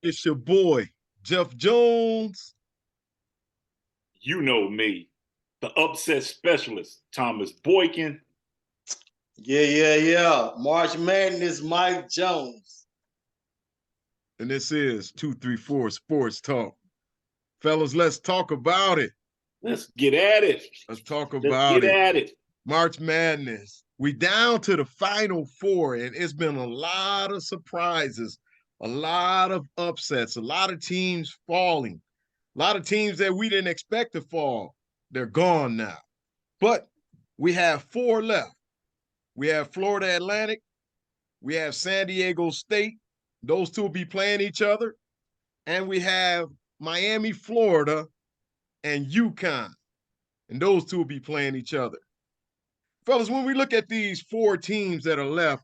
It's your boy, Jeff Jones. You know me, the upset specialist, Thomas Boykin. Yeah. March Madness, Mike Jones. And this is 234 Sports Talk. Fellas, let's talk about it. Let's get at it. Let's talk Let's about get it. at it. March Madness. We down to the final four, and it's been a lot of surprises, a lot of upsets, a lot of teams falling, a lot of teams that we didn't expect to fall. They're gone now. But we have four left. We have Florida Atlantic, we have San Diego State. Those two will be playing each other. And we have Miami, Florida, and UConn. And those two will be playing each other. Fellas, when we look at these four teams that are left,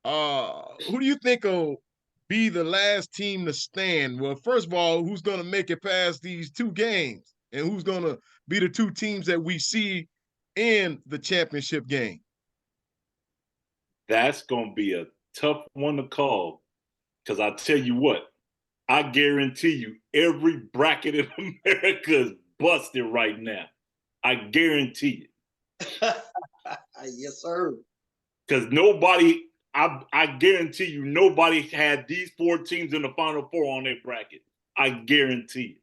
who do you think will be the last team to stand? Well, first of all, who's going to make it past these two games? And who's going to be the two teams that we see in the championship game? That's going to be a tough one to call because I tell you what, I guarantee you every bracket in America is busted right now. I guarantee it. Yes, sir. Because nobody, I guarantee you, nobody had these four teams in the Final Four on their bracket. I guarantee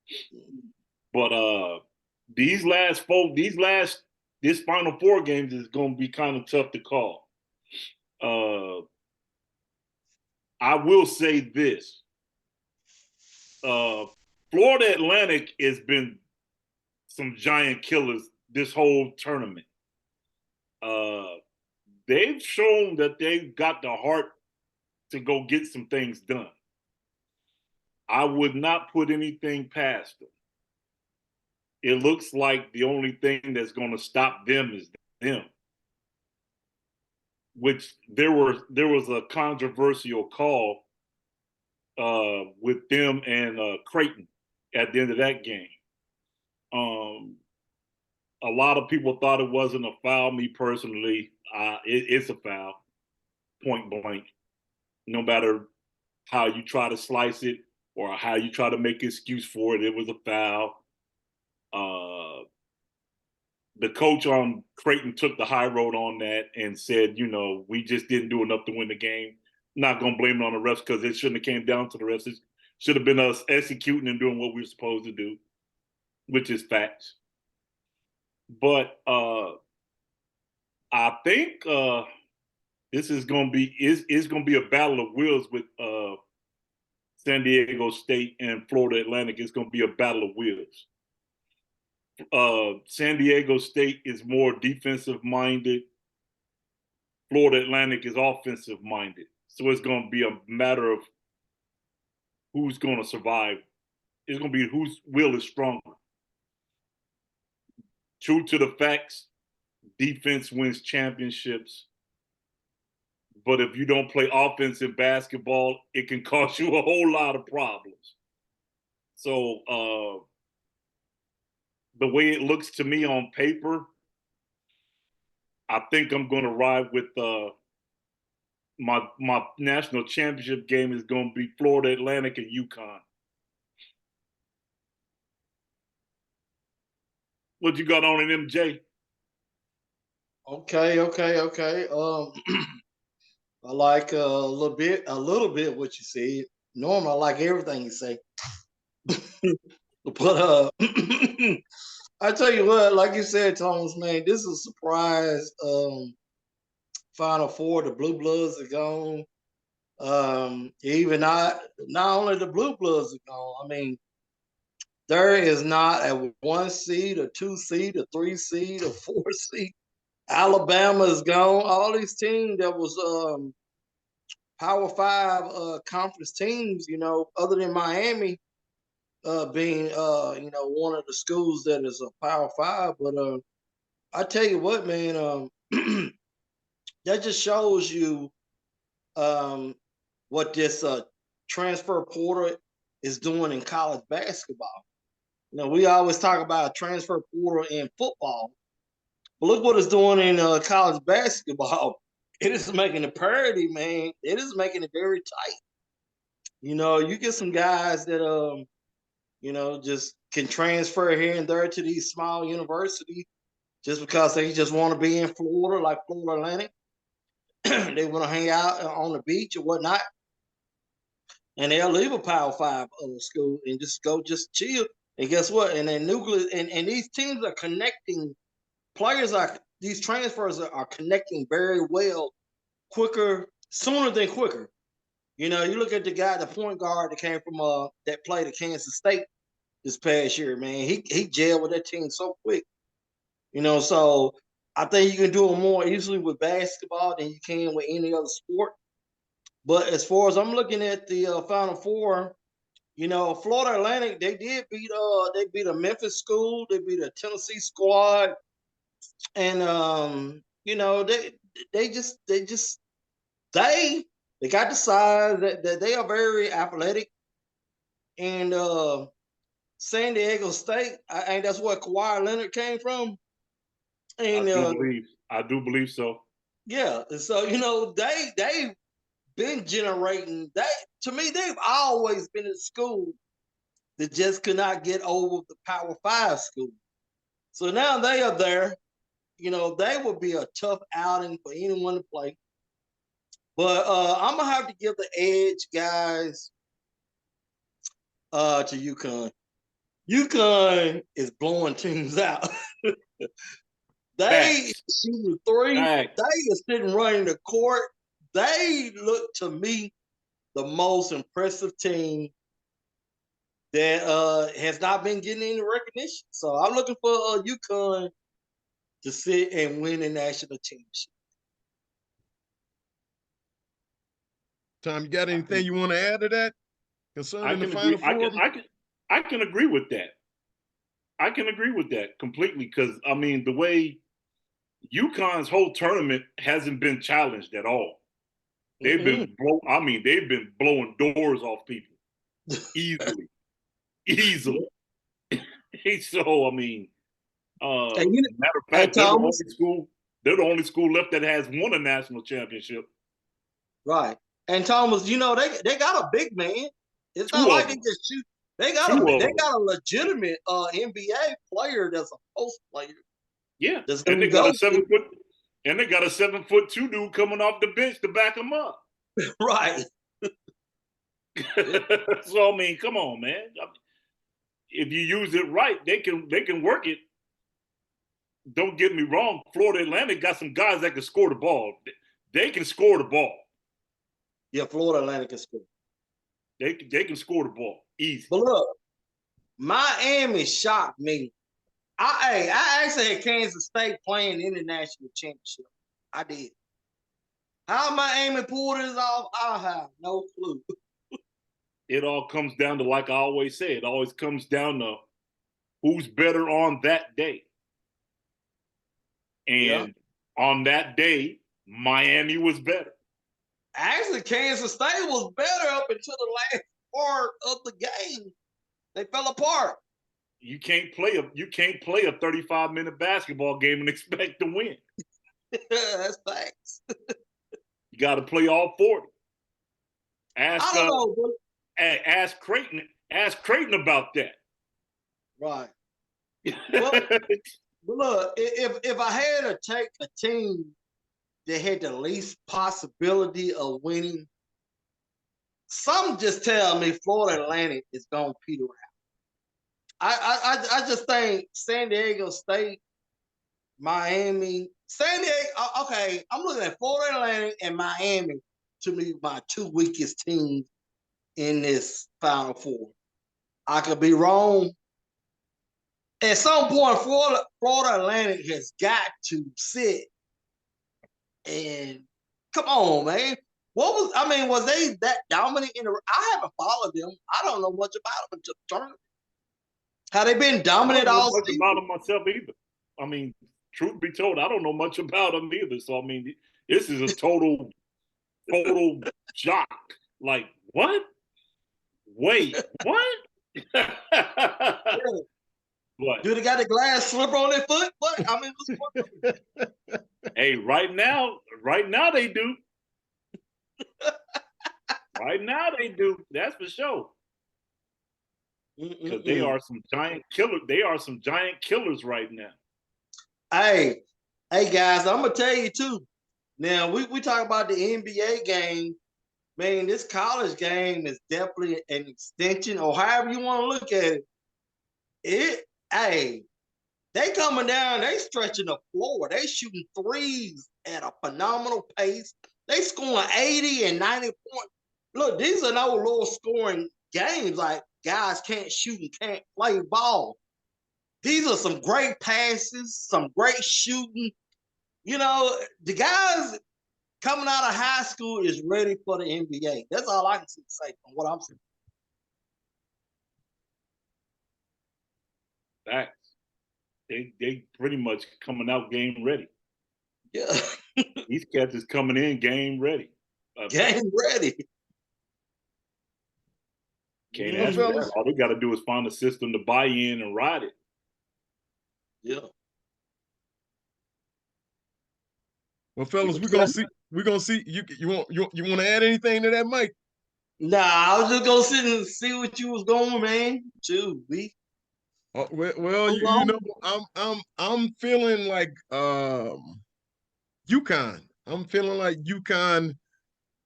it. But this Final Four games is going to be kind of tough to call. I will say this. Florida Atlantic has been some giant killers this whole tournament. They've shown that they've got the heart to go get some things done. I would not put anything past them. It looks like the only thing that's going to stop them is them. Which there was a controversial call with them and Creighton at the end of that game. A lot of people thought it wasn't a foul. Me personally, it's a foul, point blank. No matter how you try to slice it or how you try to make an excuse for it, it was a foul. The coach on Creighton took the high road on that and said, we just didn't do enough to win the game. Not going to blame it on the refs because it shouldn't have came down to the refs. It should have been us executing and doing what we were supposed to do, which is facts. But I think this is going to be a battle of wills with San Diego State and Florida Atlantic. It's going to be a battle of wills. San Diego State is more defensive minded. Florida Atlantic is offensive minded. So it's going to be a matter of who's going to survive. It's going to be whose will is stronger. True to the facts, defense wins championships. But if you don't play offense in basketball, it can cause you a whole lot of problems. So the way it looks to me on paper, I think I'm going to ride with my national championship game is going to be Florida Atlantic and UConn. What you got on in MJ? Okay. I like a little bit what you said. Normally, I like everything you say. But I tell you what, like you said, Thomas, man, this is a surprise. Final Four, the Blue Bloods are gone. Even not only the Blue Bloods are gone. I mean, there is not a 1 seed, a 2 seed, a 3 seed, a 4 seed. Alabama is gone. All these teams that was Power Five conference teams, other than Miami being one of the schools that is a Power Five. But I tell you what, man, that just shows you what this transfer portal is doing in college basketball. We always talk about transfer portal in football, but look what it's doing in college basketball. It is making the parity, man. It is making it very tight. You get some guys that just can transfer here and there to these small universities just because they just want to be in Florida, like Florida Atlantic. They want to hang out on the beach or whatnot, and they'll leave a Power 5 school and just go just chill. And guess what? And then nucleus and these teams are connecting. These transfers are connecting very well, sooner than quicker. You look at the point guard that came from that played at Kansas State this past year, man. He gelled with that team so quick. So I think you can do it more easily with basketball than you can with any other sport. But as far as I'm looking at the Final Four, Florida Atlantic, they did beat a Memphis school, they beat a Tennessee squad, and they got the size that they are very athletic, and San Diego State, I think that's where Kawhi Leonard came from. And I do believe so. Yeah, so they've been generating that. To me, they've always been a school that just could not get over the Power 5 school. So now they are there. They would be a tough outing for anyone to play. But I'm gonna have to give the edge, guys, to UConn. UConn is blowing teams out. They shooting three. Facts. They are sitting running the court. They look to me the most impressive team that has not been getting any recognition. So I'm looking for UConn to sit and win a national championship. Tom, you got anything you want to add to that concerning the Final Four? I can agree with that. I can agree with that completely because, I mean, the way UConn's whole tournament hasn't been challenged at all. They've been blowing doors off people easily. So, I mean, matter of fact, they're the only school left that has won a national championship. Right. And Thomas, they got a big man. It's not like they just shoot. They got a legitimate NBA player that's a post player. Yeah, and they got a 7'2" dude coming off the bench to back him up. Right. So I mean, come on, man. If you use it right, they can work it. Don't get me wrong. Florida Atlantic got some guys that can score the ball. They can score the ball. Yeah, Florida Atlantic can score. They can score the ball easy. But look, Miami shocked me. I actually had Kansas State playing in the national championship. I did. How Miami pulled this off, I have no clue. It all comes down to, like I always say, it always comes down to who's better on that day. And on that day, Miami was better. Actually, Kansas State was better up until the last part of the game. They fell apart. You can't play a 35-minute basketball game and expect to win. That's facts. You got to play all 40. Ask Creighton about that. Right. But look, if I had to take a team that had the least possibility of winning, some just tell me Florida Atlantic is going to peter out. I just think San Diego State, Miami, San Diego. Okay, I'm looking at Florida Atlantic and Miami to me my two weakest teams in this Final Four. I could be wrong. At some point, Florida Atlantic has got to sit and come on, man. Was they that dominant in the? I haven't followed them. I don't know much about them until the tournament. Have they been dominant all season? I don't know much about them myself either. I mean, truth be told, I don't know much about them either. So, I mean, this is a total shock. Like, what? Wait, what? What? Do they got a glass slipper on their foot? What? I mean, hey, right now they do. Right now they do. That's for sure. Because they are some giant killers. They are some giant killers right now. Hey, guys, I'm gonna tell you too. Now we talk about the NBA game. Man, this college game is definitely an extension, or however you want to look at it. Hey, they coming down, they stretching the floor, they shooting threes at a phenomenal pace. They scoring 80 and 90 points. Look, these are no low scoring games. Like guys can't shoot and can't play ball. These are some great passes, some great shooting. You know, the guys coming out of high school is ready for the NBA. That's all I can say from what I'm saying. Facts. They pretty much coming out game ready. Yeah. These cats is coming in game ready. Game ready. Can't ask for that. All they got to do is find a system to buy in and ride it. Yeah. Well, fellas, we're gonna see. We're gonna see. You want to add anything to that, Mike? Nah, I was just gonna sit and see what you was going, man. Too, Well, you know, I'm feeling like UConn. I'm feeling like UConn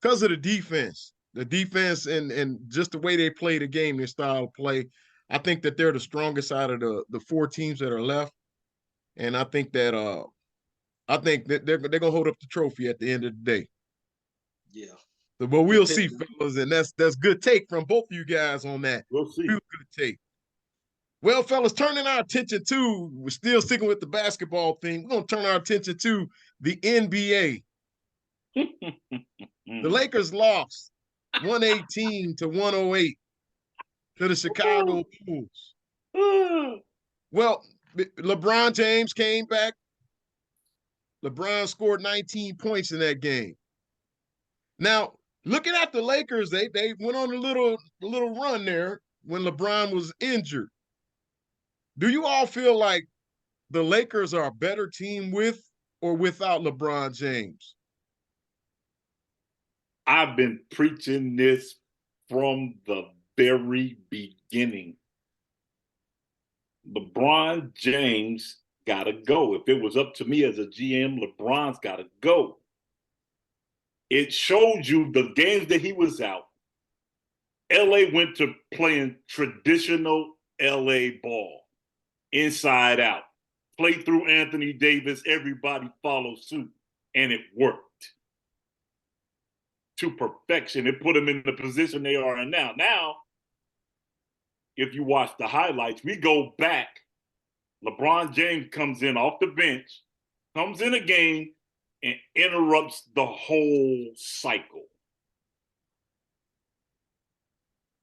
because of the defense and just the way they play the game, their style of play. I think that they're the strongest out of the four teams that are left, and I think that they're gonna hold up the trophy at the end of the day. Yeah. But we'll see, fellas, and that's good take from both of you guys on that. We'll see. Real good take. Well, fellas, turning our attention to, we're still sticking with the basketball thing. We're going to turn our attention to the NBA. The Lakers lost 118 to 108 to the Chicago Bulls. Well, LeBron James came back. LeBron scored 19 points in that game. Now, looking at the Lakers, they went on a little run there when LeBron was injured. Do you all feel like the Lakers are a better team with or without LeBron James? I've been preaching this from the very beginning. LeBron James got to go. If it was up to me as a GM, LeBron's got to go. It showed you the games that he was out. LA went to playing traditional LA ball, inside out. Play through Anthony Davis, everybody followed suit, and it worked to perfection. It put them in the position they are in now. Now, if you watch the highlights, we go back. LeBron James comes in off the bench, comes in a game, and interrupts the whole cycle.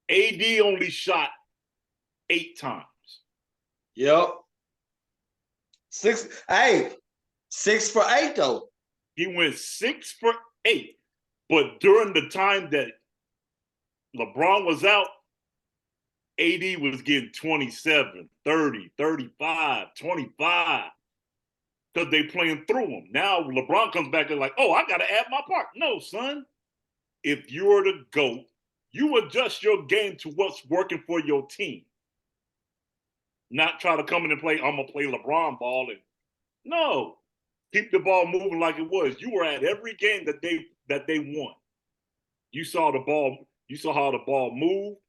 AD only shot 8 times. Yep. 6 for 8 though. He went 6 for 8. But during the time that LeBron was out, AD was getting 27, 30, 35, 25 because they playing through him. Now LeBron comes back and like, oh, I got to add my part. No, son. If you're the GOAT, you adjust your game to what's working for your team. Not try to come in and play, I'm going to play LeBron ball. And no, keep the ball moving like it was. You were at every game that they won. You saw the ball. You saw how the ball moved.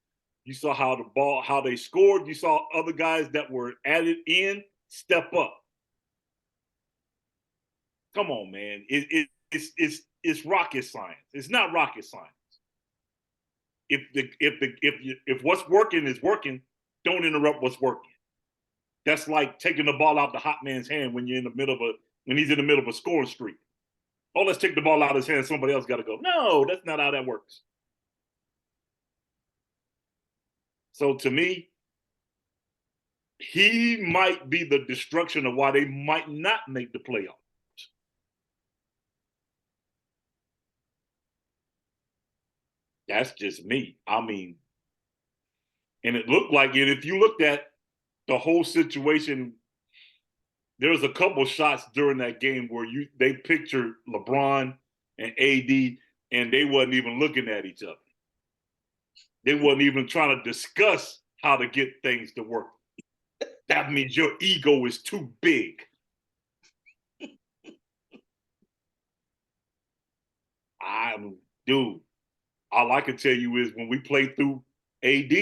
You saw how they scored. You saw other guys that were added in step up. Come on, man. It's rocket science. It's not rocket science. If what's working is working, don't interrupt what's working. That's like taking the ball out the hot man's hand when he's in the middle of a scoring streak. Oh, let's take the ball out of his hand. Somebody else got to go. No, that's not how that works. So to me, he might be the destruction of why they might not make the playoffs. That's just me. I mean, and it looked like it. If you looked at the whole situation, there was a couple shots during that game where they pictured LeBron and AD, and they wasn't even looking at each other. They wasn't even trying to discuss how to get things to work. That means your ego is too big. Dude, all I can tell you is when we play through AD,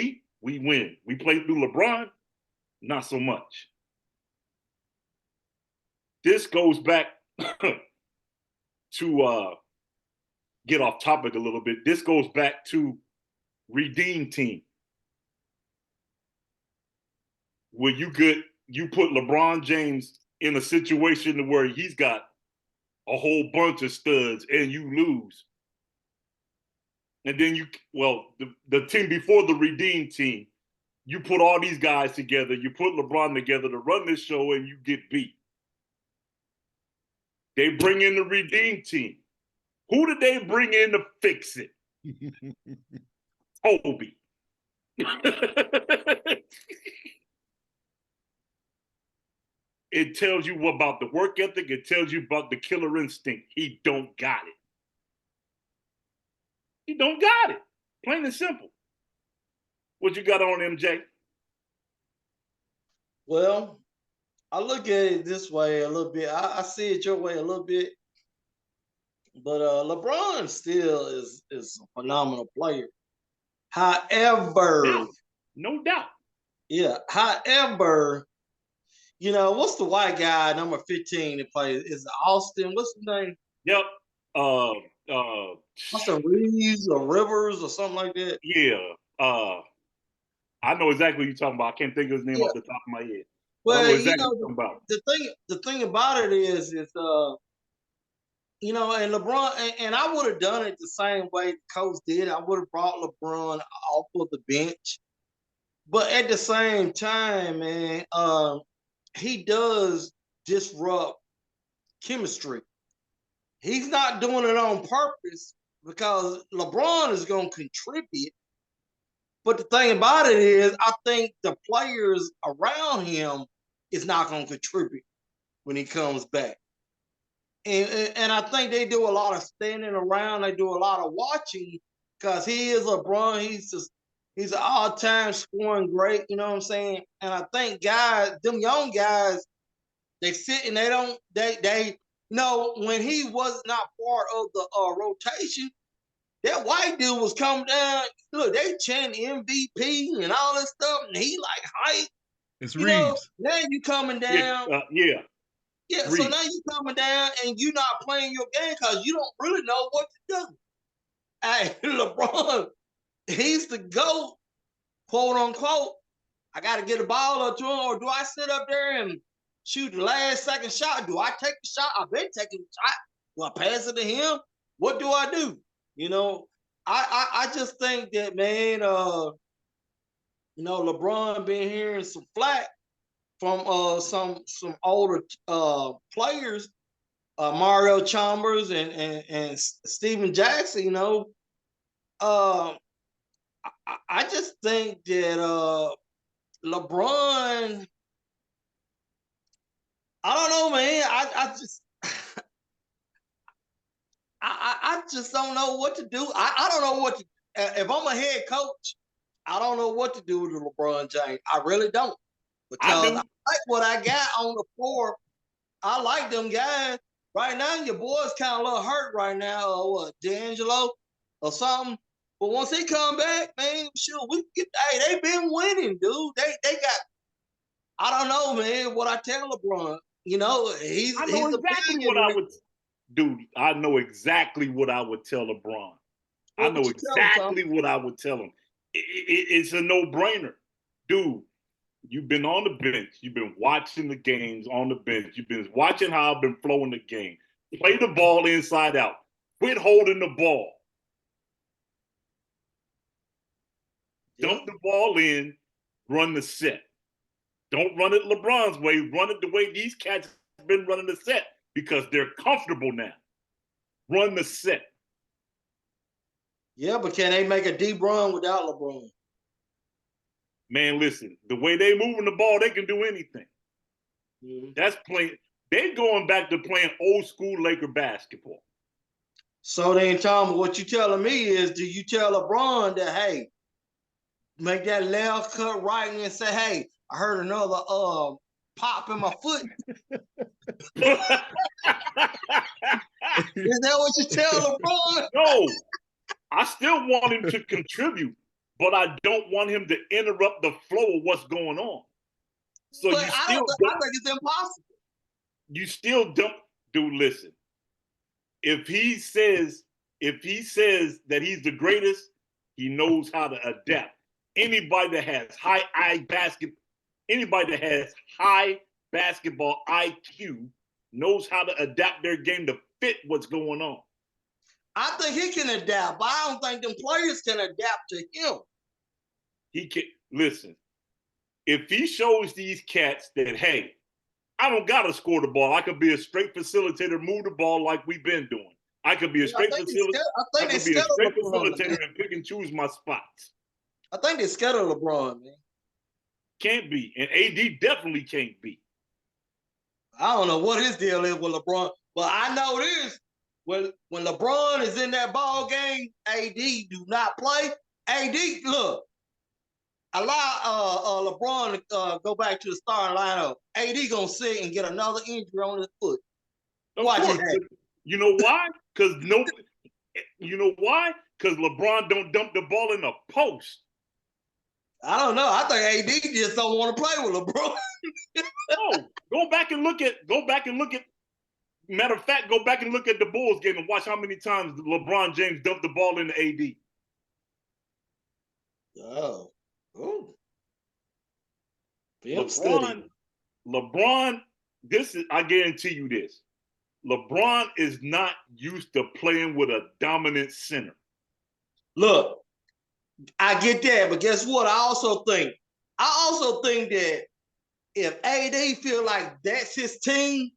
we win. We play through LeBron, not so much. This goes back to get off topic a little bit. This goes back to Redeem Team. Where you put LeBron James in a situation where he's got a whole bunch of studs and you lose. And then the team before the Redeem Team, you put all these guys together, you put LeBron together to run this show and you get beat. They bring in the Redeem Team. Who did they bring in to fix it? Kobe. It tells you about the work ethic. It tells you about the killer instinct. He don't got it. He don't got it. Plain and simple. What you got on, MJ? Well, I look at it this way a little bit. I see it your way a little bit. But LeBron still is a phenomenal player. However, no doubt. Yeah. However, what's the white guy, number 15 that plays? Is it Austin? What's his name? Yep. Austin Reeves or Rivers or something like that. Yeah. I know exactly what you're talking about. I can't think of his name off the top of my head. Well, I know exactly what you're talking about. The thing about it is and LeBron, and I would have done it the same way the coach did. I would have brought LeBron off of the bench. But at the same time, man, he does disrupt chemistry. He's not doing it on purpose because LeBron is going to contribute. But the thing about it is, I think the players around him is not going to contribute when he comes back. And I think they do a lot of standing around. They do a lot of watching because he is LeBron. He's an all-time scoring great. You know what I'm saying? And I think them young guys, they sit and they when he was not part of the rotation, that white dude was coming down. Look, they chant MVP and all this stuff, and he like hype. It's Reeves. Now you coming down. Yeah. Yeah, so now you coming down and you're not playing your game because you don't really know what to do. Hey, LeBron, he's the GOAT, quote unquote. I got to get a ball up to him, or do I sit up there and shoot the last second shot? Do I take the shot? I've been taking the shot. Do I pass it to him? What do I do? I just think that, man, LeBron been hearing some flack from some older players, Mario Chalmers and Steven Jackson. I just think that LeBron, I don't know, man. I just don't know what to do. I don't know what to. If I'm a head coach, I don't know what to do with LeBron James. I really don't. Because I like what I got on the floor. I like them guys. Right now, your boy's kind of a little hurt right now, or what, D'Angelo or something. But once he come back, man, sure, they've been winning, dude. They got, I don't know, man, what I tell LeBron. He's exactly what I would, dude. I know exactly what I would tell LeBron. I know exactly what I would tell him. It's a no-brainer, dude. You've been on the bench. You've been watching the games on the bench. You've been watching how I've been flowing the game. Play the ball inside out. Quit holding the ball. Dump the ball in, run the set. Don't run it LeBron's way. Run it the way these cats have been running the set because they're comfortable now. Run the set. Yeah, but can they make a deep run without LeBron? Man, listen, the way they moving the ball, they can do anything. Mm-hmm. That's playing. They're going back to playing old school Laker basketball. So then, Tom, what you telling me is, do you tell LeBron that, hey, make that left cut right and say, hey, I heard another pop in my foot. Is that what you tell LeBron? No, I still want him to contribute, but I don't want him to interrupt the flow of what's going on. So But you I still think it's impossible. You still don't do listen. If he says that he's the greatest, he knows how to adapt. Anybody that has high basketball IQ knows how to adapt their game to fit what's going on. I think he can adapt, but I don't think them players can adapt to him. He can listen. If he shows these cats that, hey, I don't gotta score the ball. I could be a straight facilitator, move the ball like we've been doing. I could be a straight facilitator. I could be a straight facilitator and pick and choose my spots. I think they're scared of LeBron, man. Can't be. And AD definitely can't be. I don't know what his deal is with LeBron, but I know this. When LeBron is in that ball game, AD do not play. AD, look, allow LeBron to go back to the starting lineup. AD gonna sit and get another injury on his foot. Watch it. You know why? Because LeBron don't dump the ball in the post. I don't know. I think AD just don't want to play with LeBron. No, go back and look at. Matter of fact, go back and look at the Bulls game and watch how many times LeBron James dumped the ball into AD. Oh. LeBron, I guarantee you this. LeBron is not used to playing with a dominant center. Look, I get that, but guess what? I also think that if AD feel like that's his team,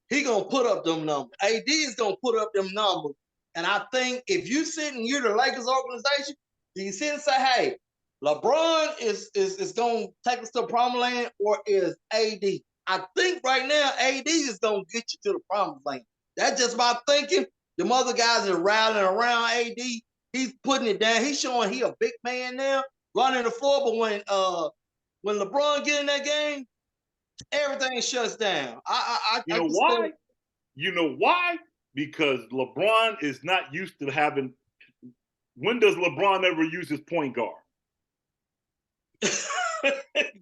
he gonna put up them numbers. AD is gonna put up them numbers. And I think if you sit and you're the Lakers organization, you sit and say, hey, LeBron is gonna take us to the promised land, or is AD? I think right now AD is gonna get you to the promised land. That's just my thinking. The other guys are rallying around AD. He's putting it down. He's showing he a big man now, running the floor. But when LeBron get in that game, everything shuts down. You know why? You know why? Because LeBron is not used to having. When does LeBron ever use his point guard?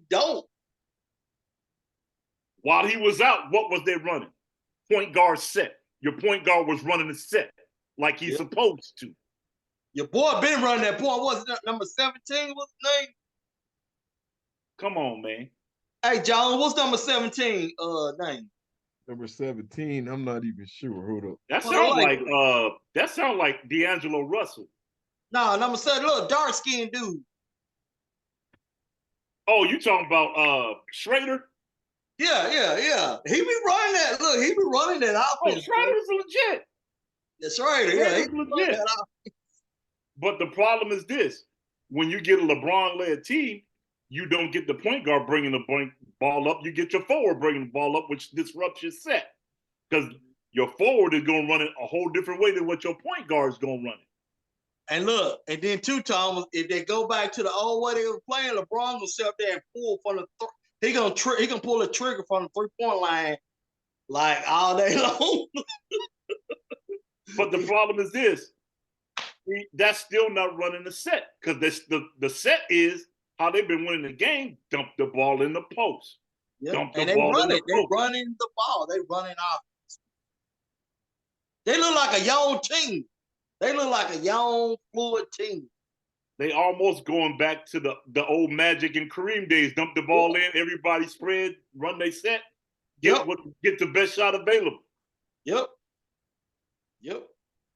Don't. While he was out, what was they running? Point guard set. Your point guard was running the set like he's supposed to. Your boy been running that point. What's it, number 17? What's his name? Come on, man. Hey, John, what's number 17 name? Number 17, I'm not even sure. Hold up. That sound like D'Angelo Russell. No, number 7, look, dark-skinned dude. Oh, you talking about Schrader? Yeah. He be running that. Look, he be running that offense. Oh, Schrader's legit. That's right. Yeah, he's legit. But the problem is this: when you get a LeBron-led team, you don't get the point guard bringing the ball up. You get your forward bringing the ball up, which disrupts your set because your forward is going to run it a whole different way than what your point guard is going to run it. And look, and then two, Thomas, if they go back to the old way they were playing, LeBron will sit up there and pull from the he gonna pull a trigger from the 3-point line like all day long. But the problem is this: that's still not running the set because the set is how they've been winning the game. Dump the ball in the post. Yep. Dump the ball in the post. They're running the ball. They're running offense. They look like a young team. They look like a young, fluid team. They almost going back to the old Magic and Kareem days. Dump the ball in, everybody spread, run they set, get the best shot available. Yep.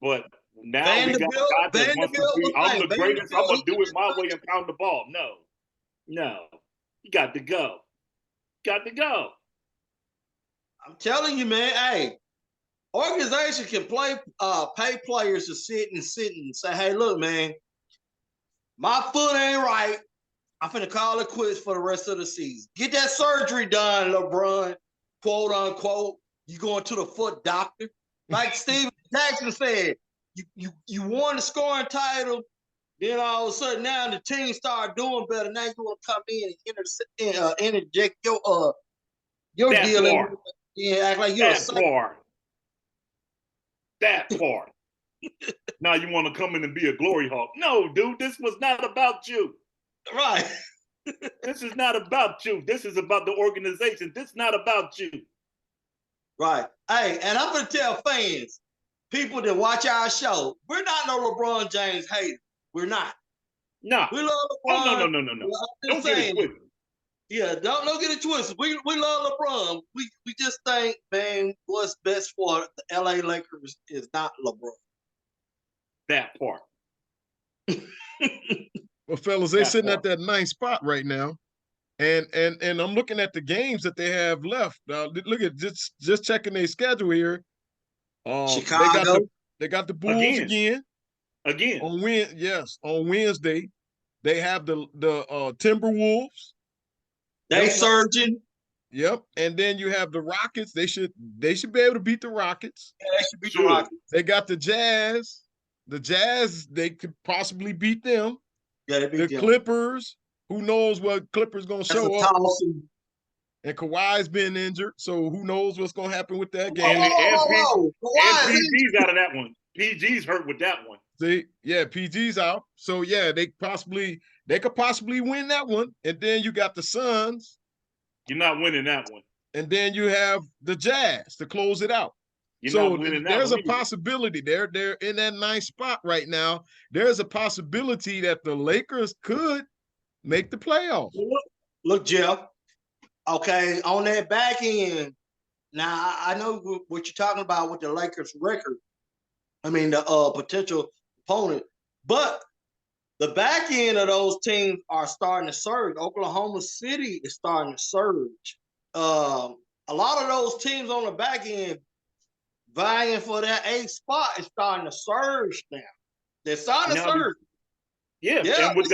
But now we got a guy that wants to be, I'm the greatest, I'm going to do it my way and pound the ball. No. You got to go. I'm telling you, man, hey, organization can pay players to sit and say, hey, look, man, my foot ain't right. I'm finna call it quits for the rest of the season. Get that surgery done, LeBron, quote unquote. You going to the foot doctor. Like Steven Jackson said, you won the scoring title. Then all of a sudden now the team start doing better. Now you want to come in and interject your That deal in. part. Yeah, act like you're a That psych. part. That part. Now you want to come in and be a glory hawk. No, dude, this was not about you. Right. This is not about you. This is about the organization. This is not about you. Right. Hey, and I'm gonna tell fans, people that watch our show, we're not no LeBron James haters. We're not. No. We love Oh, LeBron. no. I'm Don't just get it saying. twisted. Yeah, don't get it twisted. We love LeBron. We just think, man, what's best for the LA Lakers is not LeBron. That part. Well, fellas, they That sitting part. at that ninth spot right now. And I'm looking at the games that they have left. Look at just checking their schedule here. Chicago. They got the Bulls again Again. on Wednesday. They have the Timberwolves. They surging. Yep. And then you have the Rockets. They should be able to beat the Rockets. Yeah, they should beat the Rockets. They got the Jazz. The Jazz, they could possibly beat them. Yeah, they beat the them. Clippers. Who knows what Clippers gonna show up? And Kawhi's been injured, so who knows what's gonna happen with that game? And PG's out of that one. PG's hurt with that one. See, yeah, PG's out. So yeah, they could possibly win that one. And then you got the Suns. You're not winning that one. And then you have the Jazz to close it out. So there's a possibility there. They're in that nice spot right now. There's a possibility that the Lakers could make the playoffs. Look, Jeff. Okay, on that back end, now I know what you're talking about with the Lakers record. I mean, the potential opponent, but the back end of those teams are starting to surge. Oklahoma City is starting to surge. A lot of those teams on the back end vying for that 8th spot is starting to surge now. They're starting to surge. Yeah. And with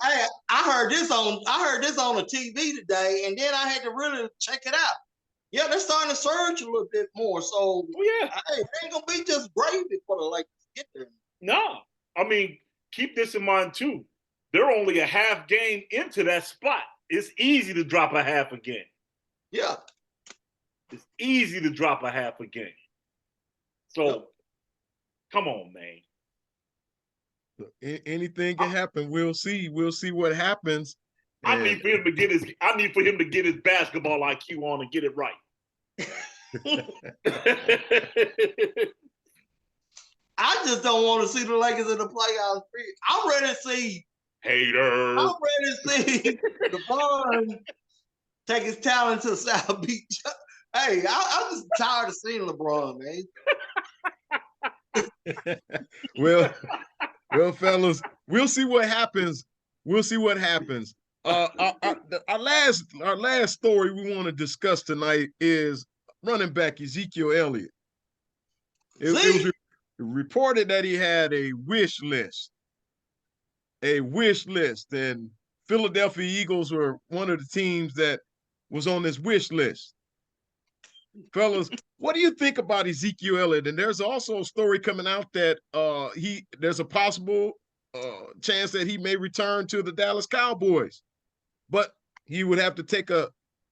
I heard this on the TV today, and then I had to really check it out. Yeah, they're starting to surge a little bit more. So hey, it ain't gonna be just gravy for the Lakers to get there. No, I mean, keep this in mind too. They're only a half game into that spot. It's easy to drop a half a game. Yeah, it's easy to drop a half a game. So, come on, man. Anything can happen. We'll see. We'll see what happens. I need for him to get his basketball IQ on and get it right. I just don't want to see the Lakers in the playoffs. I'm ready to see haters. I'm ready to see LeBron take his talent to South Beach. Hey, I'm just tired of seeing LeBron, man. Well, fellas, we'll see what happens. We'll see what happens. Our last story we want to discuss tonight is running back Ezekiel Elliot. It was reported that he had a wish list. And Philadelphia Eagles were one of the teams that was on this wish list. Fellas, what do you think about Ezekiel Elliott? And there's also a story coming out that there's a possible chance that he may return to the Dallas Cowboys, but he would have to take a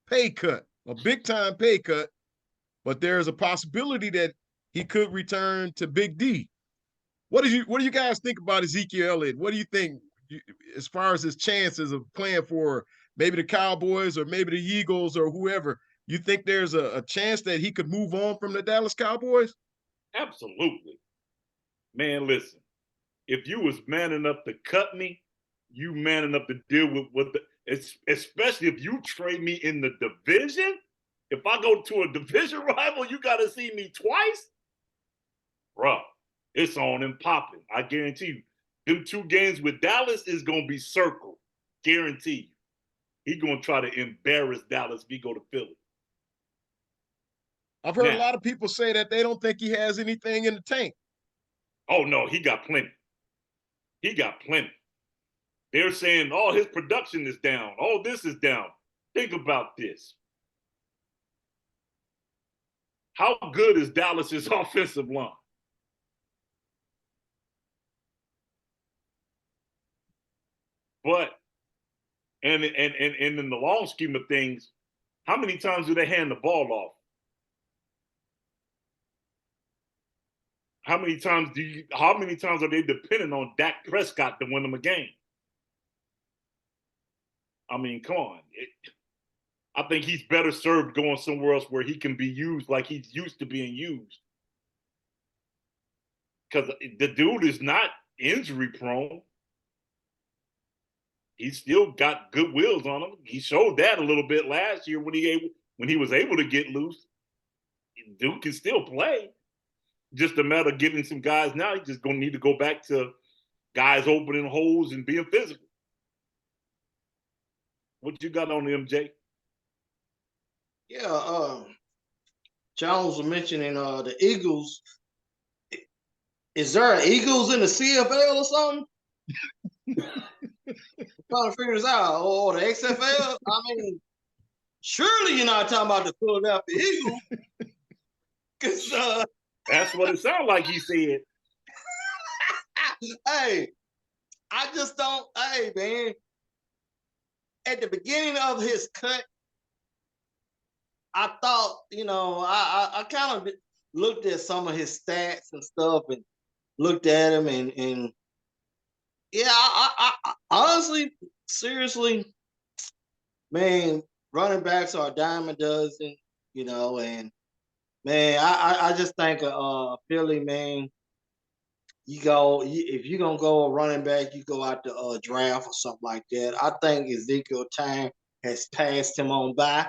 pay cut, a big time pay cut. But there's a possibility that he could return to Big D. What do you guys think about Ezekiel Elliott? What do you think as far as his chances of playing for maybe the Cowboys or maybe the Eagles or whoever? You think there's a chance that he could move on from the Dallas Cowboys? Absolutely. Man, listen, if you was man enough to cut me, you man enough to deal with especially if you trade me in the division. If I go to a division rival, you got to see me twice. Bruh, it's on and popping. I guarantee you. Them 2 games with Dallas is going to be circled. Guarantee you. He's going to try to embarrass Dallas if he go to Philly. I've heard a lot of people say that they don't think he has anything in the tank. Oh, no, he got plenty. He got plenty. They're saying, oh, his production is down. Oh, this is down. Think about this. How good is Dallas's offensive line? But and in the long scheme of things, how many times do they hand the ball off? How many times are they depending on Dak Prescott to win them a game? I mean, come on. I think he's better served going somewhere else where he can be used like he's used to being used. Because the dude is not injury prone. He's still got good wheels on him. He showed that a little bit last year when he was able to get loose. Dude can still play. Just a matter of getting some guys now. He's just gonna need to go back to guys opening holes and being physical. What you got on MJ? Yeah, Jones was mentioning the Eagles. Is there an Eagles in the CFL or something? Trying to figure this out. Or the XFL? I mean, surely you're not talking about the Philadelphia Eagles. Because that's what it sounded like he said. Hey, I just don't. Hey, man. At the beginning of his cut, I thought, I kind of looked at some of his stats and stuff and looked at him and yeah, I honestly, seriously, man, running backs are a dime a dozen, and man, I just think Philly, man, if you're gonna go a running back, you go out the draft or something like that. I think Ezekiel time has passed him on by.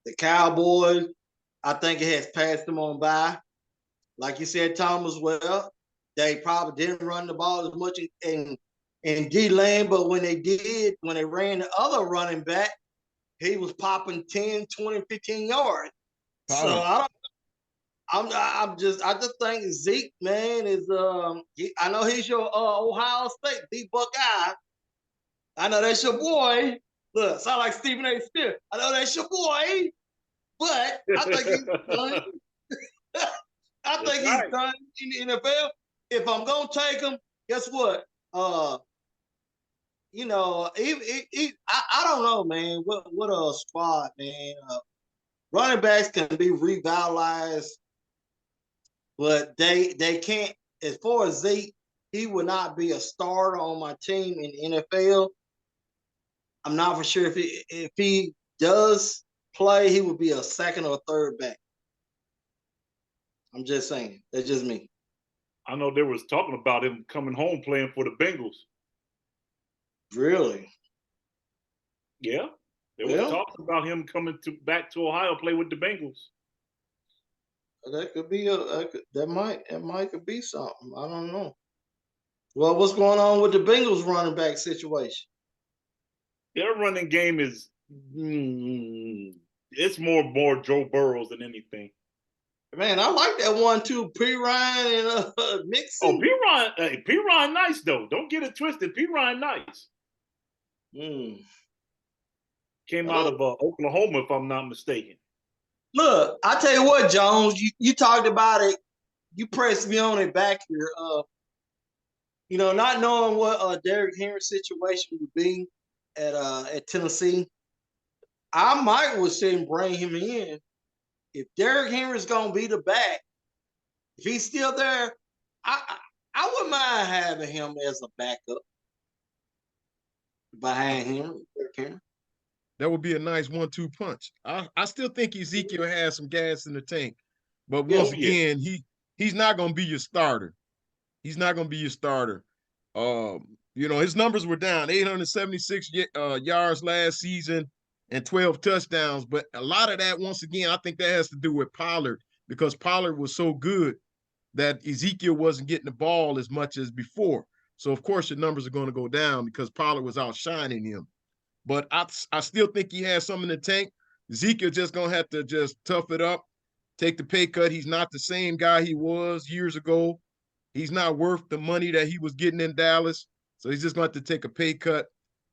The Cowboys, I think it has passed them on by. Like you said, Thomas, well, they probably didn't run the ball as much in D-Lane, but when they ran the other running back, he was popping 10, 20, 15 yards. Pollard. So I just think Zeke, man, is I know he's your Ohio State, the Buckeye. I know that's your boy. Look, sound like Stephen A. Smith. I know that's your boy, but I think he's done. I think he's done in the NFL. If I'm gonna take him, guess what? I don't know, man. What a squad, man. Running backs can be revitalized, but they can't. As far as Zeke, he would not be a starter on my team in the NFL. I'm not for sure if he does play, he would be a second or third back. I'm just saying. That's just me. I know they was talking about him coming home playing for the Bengals. Really? Yeah. They were talking about him coming back to Ohio play with the Bengals. That could be that might could be something. I don't know. Well, what's going on with the Bengals running back situation? Their running game is it's more Joe Burrows than anything. Man, I like that one too. P. Ryan and Mixon. Oh, P. Ryan nice though. Don't get it twisted. P. Ryan nice. Came out of Oklahoma, if I'm not mistaken. Look, I tell you what, Jones, you talked about it. You pressed me on it back here. Not knowing what Derrick Henry's situation would be at Tennessee, I might was saying bring him in. If Derrick Henry's gonna be the back, if he's still there, I wouldn't mind having him as a backup behind him. Derrick Henry. That would be a nice 1-2 punch. I still think Ezekiel has some gas in the tank, but again, he's not going to be your starter. He's not going to be your starter. His numbers were down 876 yards last season and 12 touchdowns, but a lot of that, once again, I think that has to do with Pollard because Pollard was so good that Ezekiel wasn't getting the ball as much as before. So, of course, your numbers are going to go down because Pollard was outshining him. But I still think he has some in the tank. Ezekiel just going to have to just tough it up, take the pay cut. He's not the same guy he was years ago. He's not worth the money that he was getting in Dallas. So he's just going to have to take a pay cut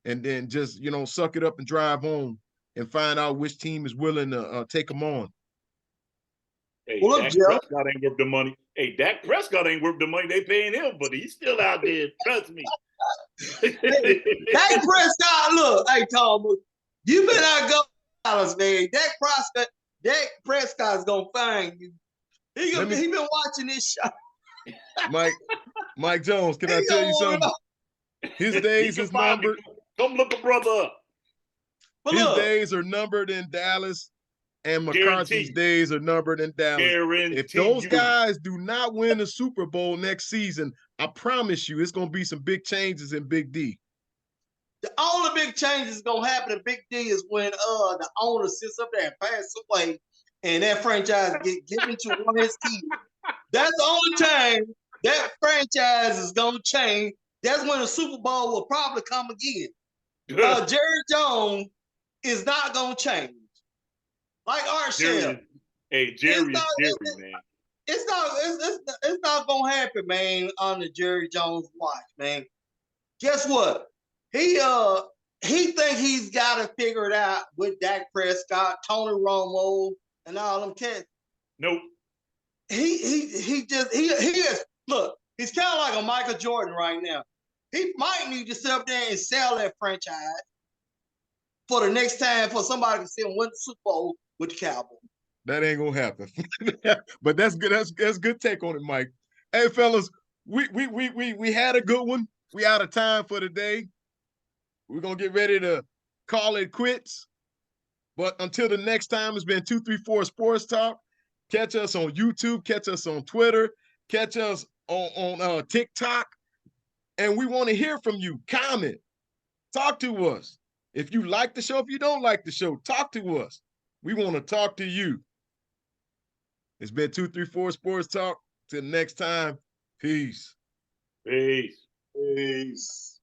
and then just, suck it up and drive home and find out which team is willing to take him on. Hey, Dak Prescott ain't worth the money. Hey, Dak Prescott ain't worth the money they paying him, but he's still out there. Trust me. Hey, Dak Prescott, look, hey Tom, you better not go Dallas, man. Dak Prescott's gonna find you. He been watching this show. Mike Jones, can I tell you something? His days is numbered. Come look a brother up. But His look, days are numbered in Dallas, and McCarthy's days are numbered in Dallas. If those guys do not win the Super Bowl next season, I promise you, it's going to be some big changes in Big D. The only big change is gonna happen in Big D is when the owner sits up there and passes away, and that franchise get given to one of his kids. That's the only time that franchise is gonna change. That's when the Super Bowl will probably come again. Jerry Jones is not gonna change. Like Art Shell. Hey, Jerry is Jerry, man. It's not gonna happen, man, on the Jerry Jones watch, man. Guess what? He think he's got to figure it out with Dak Prescott, Tony Romo, and all them cats. Nope. He is. Look, he's kind of like a Michael Jordan right now. He might need to sit up there and sell that franchise for the next time for somebody to see him win the Super Bowl with the Cowboys. That ain't gonna happen. But that's good. That's good take on it, Mike. Hey, fellas, we had a good one. We out of time for today. We're going to get ready to call it quits. But until the next time, it's been 234 Sports Talk. Catch us on YouTube. Catch us on Twitter. Catch us on TikTok. And we want to hear from you. Comment. Talk to us. If you like the show, if you don't like the show, talk to us. We want to talk to you. It's been 234 Sports Talk. Till next time, peace. Peace. Peace.